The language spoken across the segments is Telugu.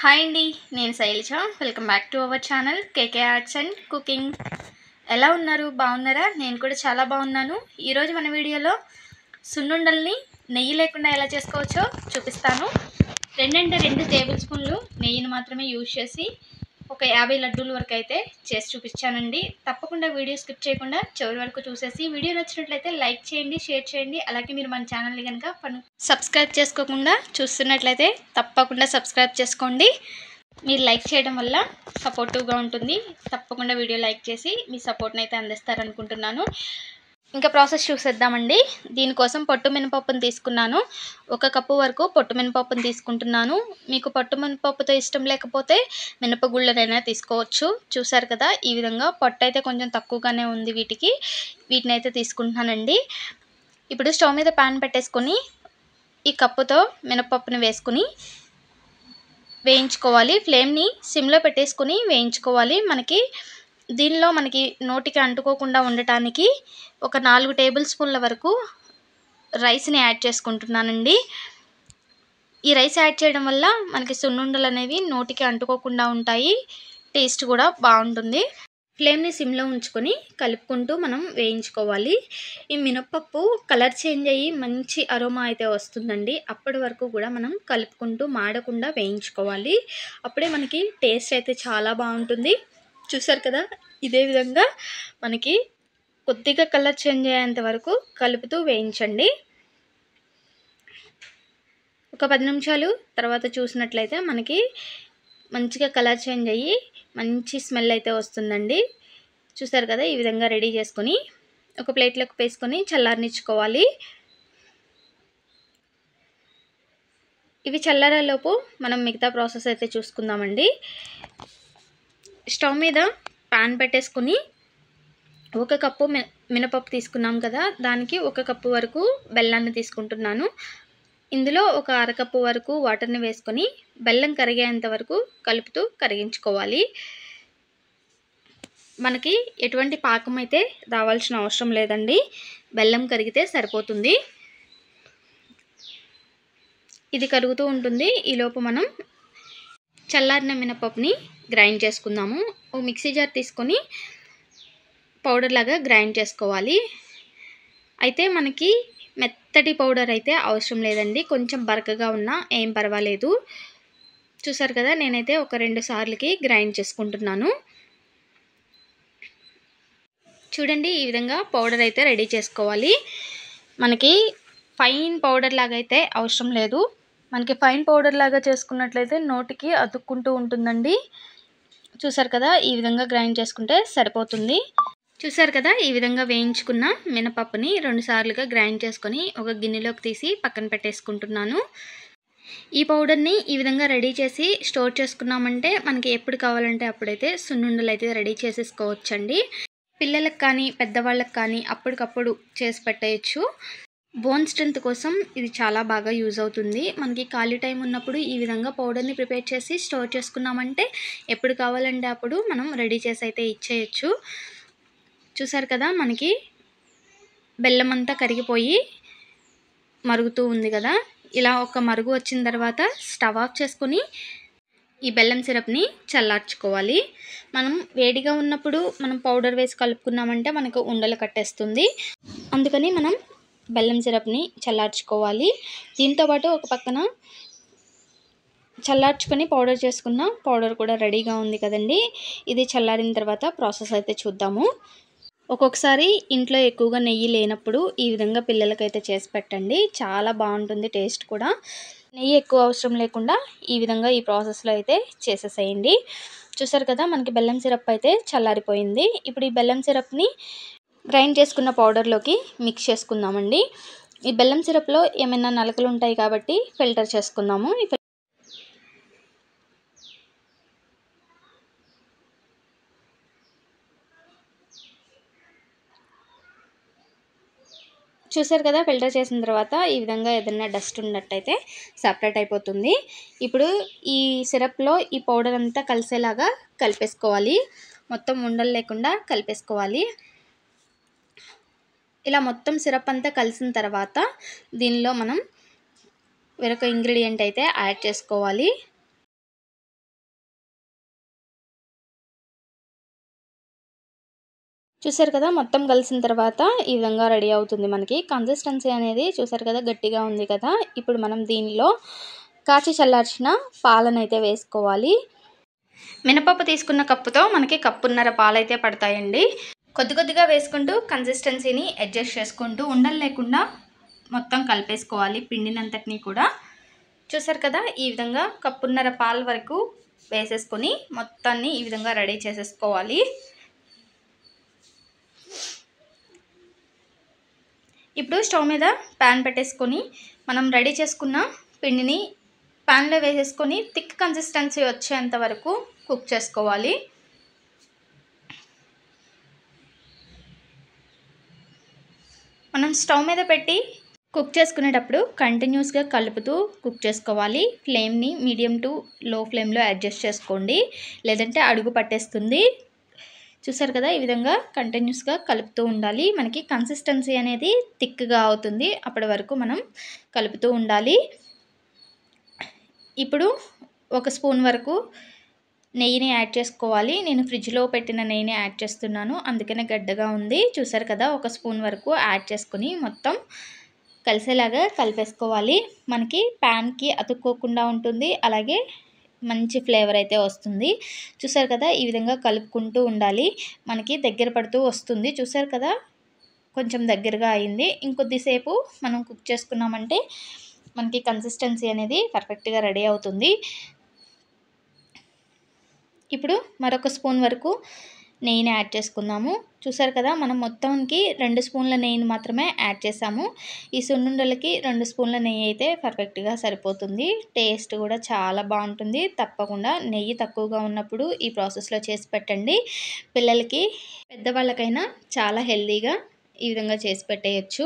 హాయ్ అండి, నేను Shailaja. Welcome back to our channel KK arts and cooking. ఎలా ఉన్నారు? బాగున్నారా? నేను కూడా చాలా బాగున్నాను. ఈరోజు మన వీడియోలో సున్నుండల్ని నెయ్యి లేకుండా ఎలా చేసుకోవచ్చో చూపిస్తాను. 2 టేబుల్ స్పూన్లు నెయ్యిని మాత్రమే యూజ్ చేసి ఒక 50 లడ్డూల వరకు అయితే చేసి చూపించానండి. తప్పకుండా వీడియో స్కిప్ చేయకుండా చివరి వరకు చూసేసి వీడియో నచ్చినట్లయితే లైక్ చేయండి, షేర్ చేయండి. అలాగే మీరు మన ఛానల్ని కనుక సబ్స్క్రైబ్ చేసుకోకుండా చూస్తున్నట్లయితే తప్పకుండా సబ్స్క్రైబ్ చేసుకోండి. మీరు లైక్ చేయడం వల్ల సపోర్టివ్గా ఉంటుంది. తప్పకుండా వీడియో లైక్ చేసి మీ సపోర్ట్ని అయితే అందిస్తారనుకుంటున్నాను. ఇంకా ప్రాసెస్ చూసేద్దామండి. దీనికోసం పొట్టు మినపప్పును తీసుకున్నాను. 1 కప్పు వరకు పొట్టు మినపప్పును తీసుకుంటున్నాను. మీకు పొట్టు మినపప్పుతో ఇష్టం లేకపోతే మినపగుళ్ళనైనా తీసుకోవచ్చు. చూసారు కదా, ఈ విధంగా పొట్టు అయితే కొంచెం తక్కువగానే ఉంది. వీటిని అయితే తీసుకుంటున్నానండి. ఇప్పుడు స్టవ్ మీద ప్యాన్ పెట్టేసుకొని ఈ కప్పుతో మినపప్పుని వేసుకుని వేయించుకోవాలి. ఫ్లేమ్ని సిమ్లో పెట్టేసుకుని వేయించుకోవాలి. దీనిలో మనకి నోటికి అంటుకోకుండా ఉండటానికి ఒక 4 టేబుల్ స్పూన్ల వరకు రైస్ని యాడ్ చేసుకుంటున్నానండి. ఈ రైస్ యాడ్ చేయడం వల్ల మనకి సున్నుండలు అనేవి నోటికి అంటుకోకుండా ఉంటాయి. టేస్ట్ కూడా బాగుంటుంది. ఫ్లేమ్ని సిమ్లో ఉంచుకొని కలుపుకుంటూ మనం వేయించుకోవాలి. ఈ మినపప్పు కలర్ చేంజ్ అయ్యి మంచి అరోమా అయితే వస్తుందండి. అప్పటి వరకు కూడా మనం కలుపుకుంటూ మాడకుండా వేయించుకోవాలి. అప్పుడే మనకి టేస్ట్ అయితే చాలా బాగుంటుంది. చూసారు కదా, ఇదే విధంగా మనకి కొద్దిగా కలర్ చేంజ్ అయ్యేంత వరకు కలుపుతూ వేయించండి. ఒక 10 నిమిషాలు తర్వాత చూసినట్లయితే మనకి మంచిగా కలర్ చేంజ్ అయ్యి మంచి స్మెల్ అయితే వస్తుందండి. చూసారు కదా, ఈ విధంగా రెడీ చేసుకొని ఒక ప్లేట్లోకి వేసుకొని చల్లారనిచ్చుకోవాలి. ఇవి చల్లారేలోపు మనం మిగతా ప్రాసెస్ అయితే చూసుకుందామండి. స్టవ్ మీద పాన్ పెట్టేసుకొని 1 కప్పు మినపప్పు తీసుకున్నాం కదా, దానికి 1 కప్పు వరకు బెల్లాన్ని తీసుకుంటున్నాను. ఇందులో ఒక 1/2 కప్పు వరకు వాటర్ని వేసుకొని బెల్లం కరిగేంత వరకు కలుపుతూ కరిగించుకోవాలి. మనకి ఎటువంటి పాకం అయితే రావాల్సిన అవసరం లేదండి. బెల్లం కరిగితే సరిపోతుంది. ఇది కరుగుతూ ఉంటుంది. ఈలోపు మనం చల్లారిన మినపప్పుని గ్రైండ్ చేసుకుందాము. ఓ మిక్సీ జార్ తీసుకొని పౌడర్ లాగా గ్రైండ్ చేసుకోవాలి. అయితే మనకి మెత్తటి పౌడర్ అయితే అవసరం లేదండి. కొంచెం బరకగా ఉన్నా ఏం పర్వాలేదు. చూసారు కదా, నేనైతే ఒక 2 సార్లకి గ్రైండ్ చేసుకుంటున్నాను. చూడండి, ఈ విధంగా పౌడర్ అయితే రెడీ చేసుకోవాలి. మనకి ఫైన్ పౌడర్ లాగా అయితే అవసరం లేదు. మనకి ఫైన్ పౌడర్ లాగా చేసుకున్నట్లయితే నోటికి అతుక్కుంటూ ఉంటుందండి. చూసారు కదా, ఈ విధంగా గ్రైండ్ చేసుకుంటే సరిపోతుంది. చూసారు కదా, ఈ విధంగా వేయించుకున్న మినపప్పుని 2 సార్లుగా గ్రైండ్ చేసుకొని ఒక గిన్నెలోకి తీసి పక్కన పెట్టేసుకుంటున్నాను. ఈ పౌడర్ని ఈ విధంగా రెడీ చేసి స్టోర్ చేసుకున్నామంటే మనకి ఎప్పుడు కావాలంటే అప్పుడైతే సున్నుండలు అయితే రెడీ చేసేసుకోవచ్చండి. పిల్లలకు కానీ పెద్దవాళ్ళకి కానీ అప్పటికప్పుడు చేసి పెట్టేయచ్చు. బోన్ స్ట్రెంత్ కోసం ఇది చాలా బాగా యూజ్ అవుతుంది. మనకి ఖాళీ టైం ఉన్నప్పుడు ఈ విధంగా పౌడర్ని ప్రిపేర్ చేసి స్టోర్ చేసుకున్నామంటే ఎప్పుడు కావాలంటే అప్పుడు మనం రెడీ చేసి అయితే ఇచ్చేయచ్చు. చూసారు కదా, మనకి బెల్లం అంతా కరిగిపోయి మరుగుతూ ఉంది కదా. ఇలా ఒక మరుగు వచ్చిన తర్వాత స్టవ్ ఆఫ్ చేసుకొని ఈ బెల్లం సిరప్ని చల్లార్చుకోవాలి. మనం వేడిగా ఉన్నప్పుడు మనం పౌడర్ వేసి కలుపుకున్నామంటే మనకు ఉండలు కట్టేస్తుంది. అందుకని మనం బెల్లం సిరప్ని చల్లార్చుకోవాలి. దీంతోపాటు ఒక పక్కన చల్లార్చుకొని పౌడర్ చేసుకున్న పౌడర్ కూడా రెడీగా ఉంది కదండి. ఇది చల్లారిన తర్వాత ప్రాసెస్ అయితే చూద్దాము. ఒక్కొక్కసారి ఇంట్లో ఎక్కువగా నెయ్యి లేనప్పుడు ఈ విధంగా పిల్లలకైతే చేసి పెట్టండి. చాలా బాగుంటుంది టేస్ట్ కూడా. నెయ్యి ఎక్కువ అవసరం లేకుండా ఈ విధంగా ఈ ప్రాసెస్లో అయితే చేసేసేయండి. చూసారు కదా, మనకి బెల్లం సిరప్ అయితే చల్లారిపోయింది. ఇప్పుడు ఈ బెల్లం సిరప్ని గ్రైండ్ చేసుకున్న పౌడర్లోకి మిక్స్ చేసుకుందామండి. ఈ బెల్లం సిరప్లో ఏమైనా నలకలు ఉంటాయి కాబట్టి ఫిల్టర్ చేసుకుందాము. చూసారు కదా, ఫిల్టర్ చేసిన తర్వాత ఈ విధంగా ఏదైనా డస్ట్ ఉన్నట్టయితే సపరేట్ అయిపోతుంది. ఇప్పుడు ఈ సిరప్లో ఈ పౌడర్ అంతా కలిసేలాగా కలిపేసుకోవాలి. మొత్తం ఉండలు లేకుండా కలిపేసుకోవాలి. ఇలా మొత్తం సిరప్ అంతా కలిసిన తర్వాత దీనిలో మనం వేరొక ఇంగ్రీడియంట్ అయితే యాడ్ చేసుకోవాలి. చూసారు కదా, మొత్తం కలిసిన తర్వాత ఈ విధంగా రెడీ అవుతుంది మనకి. కన్సిస్టెన్సీ అనేది చూసారు కదా, గట్టిగా ఉంది కదా. ఇప్పుడు మనం దీనిలో కాచి చల్లార్చిన పాలనైతే వేసుకోవాలి. మినపప్పు తీసుకున్న కప్పుతో మనకి కప్పున్నర పాలైతే పడతాయండి. కొద్ది కొద్దిగా వేసుకుంటూ కన్సిస్టెన్సీని అడ్జస్ట్ చేసుకుంటూ ఉండలు లేకుండా మొత్తం కలిపేసుకోవాలి పిండినంతటినీ కూడా. చూసారు కదా, ఈ విధంగా కప్పున్నర పాల వరకు వేసేసుకొని మొత్తాన్ని ఈ విధంగా రెడీ చేసేసుకోవాలి. ఇప్పుడు స్టవ్ మీద ప్యాన్ పెట్టేసుకొని మనం రెడీ చేసుకున్న పిండిని ప్యాన్లో వేసేసుకొని థిక్ కన్సిస్టెన్సీ వచ్చేంత వరకు కుక్ చేసుకోవాలి. మనం స్టవ్ మీద పెట్టి కుక్ చేసుకునేటప్పుడు కంటిన్యూస్గా కలుపుతూ కుక్ చేసుకోవాలి. ఫ్లేమ్ని మీడియం టు లో ఫ్లేమ్లో అడ్జస్ట్ చేసుకోండి, లేదంటే అడుగు పట్టేస్తుంది. చూసారు కదా, ఈ విధంగా కంటిన్యూస్గా కలుపుతూ ఉండాలి. మనకి కన్సిస్టెన్సీ అనేది థిక్గా అవుతుంది, అప్పటి వరకు మనం కలుపుతూ ఉండాలి. ఇప్పుడు 1 స్పూన్ వరకు నెయ్యిని యాడ్ చేసుకోవాలి. నేను ఫ్రిడ్జ్లో పెట్టిన నెయ్యిని యాడ్ చేస్తున్నాను, అందుకనే గడ్డగా ఉంది. చూసారు కదా, 1 స్పూన్ వరకు యాడ్ చేసుకొని మొత్తం కలిసేలాగా కలిపేసుకోవాలి. మనకి ప్యాన్కి అతుక్కోకుండా ఉంటుంది, అలాగే మంచి ఫ్లేవర్ అయితే వస్తుంది. చూసారు కదా, ఈ విధంగా కలుపుకుంటూ ఉండాలి. మనకి దగ్గర పడుతూ వస్తుంది. చూసారు కదా, కొంచెం దగ్గరగా అయింది. ఇంకొద్దిసేపు మనం కుక్ చేసుకున్నామంటే మనకి కన్సిస్టెన్సీ అనేది పర్ఫెక్ట్గా రెడీ అవుతుంది. ఇప్పుడు మరొక స్పూన్ వరకు నెయ్యిని యాడ్ చేసుకుందాము. చూసారు కదా, మనం మొత్తానికి 2 స్పూన్ల నెయ్యిని మాత్రమే యాడ్ చేసాము. ఈ సున్నుండలకి 2 స్పూన్ల నెయ్యి అయితే పర్ఫెక్ట్గా సరిపోతుంది. టేస్ట్ కూడా చాలా బాగుంటుంది. తప్పకుండా నెయ్యి తక్కువగా ఉన్నప్పుడు ఈ ప్రాసెస్లో చేసి పెట్టండి. పిల్లలకి పెద్దవాళ్ళకైనా చాలా హెల్తీగా ఈ విధంగా చేసి పెట్టేయచ్చు.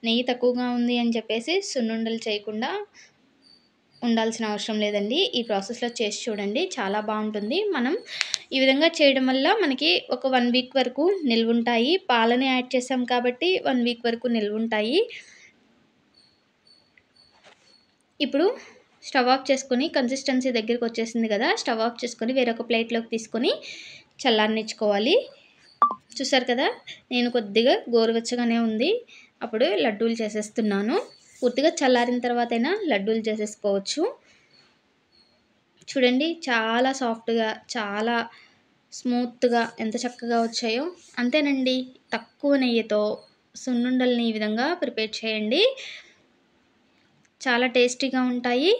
నెయ్యి తక్కువగా ఉంది అని చెప్పేసి సున్నుండలు చేయకుండా ఉండాల్సిన అవసరం లేదండి. ఈ ప్రాసెస్లో చేసి చూడండి, చాలా బాగుంటుంది. మనం ఈ విధంగా చేయడం వల్ల మనకి ఒక 1 వీక్ వరకు నిల్వ ఉంటాయి. పాలని యాడ్ చేసాం కాబట్టి 1 వీక్ వరకు నిల్వ ఉంటాయి. ఇప్పుడు స్టవ్ ఆఫ్ చేసుకొని కన్సిస్టెన్సీ దగ్గరికి వచ్చేసింది కదా, స్టవ్ ఆఫ్ చేసుకొని వేరొక ప్లేట్లోకి తీసుకొని చల్లారనిచ్చుకోవాలి. చూసారు కదా, నేను కొద్దిగా గోరువెచ్చగానే ఉంది, అప్పుడు లడ్డూలు చేసేస్తున్నాను. పూర్తిగా చల్లారిన తర్వాత అయినా లడ్డూలు చేసేసుకోవచ్చు. చూడండి, చాలా సాఫ్ట్గా, చాలా స్మూత్గా ఎంత చక్కగా వచ్చాయో. అంతేనండి, తక్కువ నెయ్యితో సున్నుండల్ని ఈ విధంగా ప్రిపేర్ చేయండి. చాలా టేస్టీగా ఉంటాయి,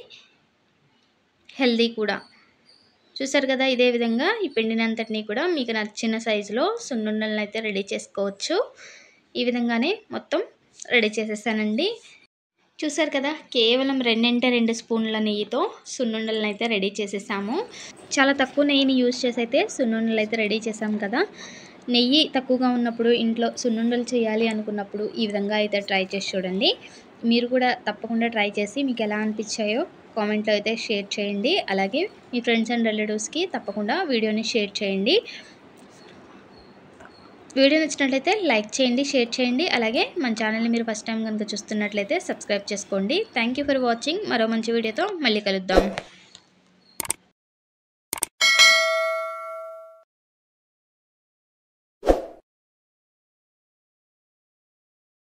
హెల్దీ కూడా. చూసారు కదా, ఇదే విధంగా ఈ పిండినంతటినీ కూడా మీకు నచ్చిన సైజులో సున్నుండలను అయితే రెడీ చేసుకోవచ్చు. ఈ విధంగానే మొత్తం రెడీ చేసేసానండి. చూసారు కదా, కేవలం 2 స్పూన్ల నెయ్యితో సున్నుండలను అయితే రెడీ చేసేసాము. చాలా తక్కువ నెయ్యిని యూజ్ చేసి అయితే సున్నుండలు అయితే రెడీ చేసాం కదా. నెయ్యి తక్కువగా ఉన్నప్పుడు ఇంట్లో సున్నుండలు చేయాలి అనుకున్నప్పుడు ఈ విధంగా అయితే ట్రై చేసి చూడండి. మీరు కూడా తప్పకుండా ట్రై చేసి మీకు ఎలా అనిపించాయో కామెంట్లో అయితే షేర్ చేయండి. అలాగే మీ ఫ్రెండ్స్ అండ్ రిలేటివ్స్కి తప్పకుండా వీడియోని షేర్ చేయండి. వీడియో నచ్చినట్లయితే లైక్ చేయండి, షేర్ చేయండి. అలాగే మన ఛానల్ని మీరు ఫస్ట్ టైం కనుక చూస్తున్నట్లయితే సబ్స్క్రైబ్ చేసుకోండి. Thank you for watching. మరో మంచి వీడియోతో మళ్ళీ కలుద్దాం.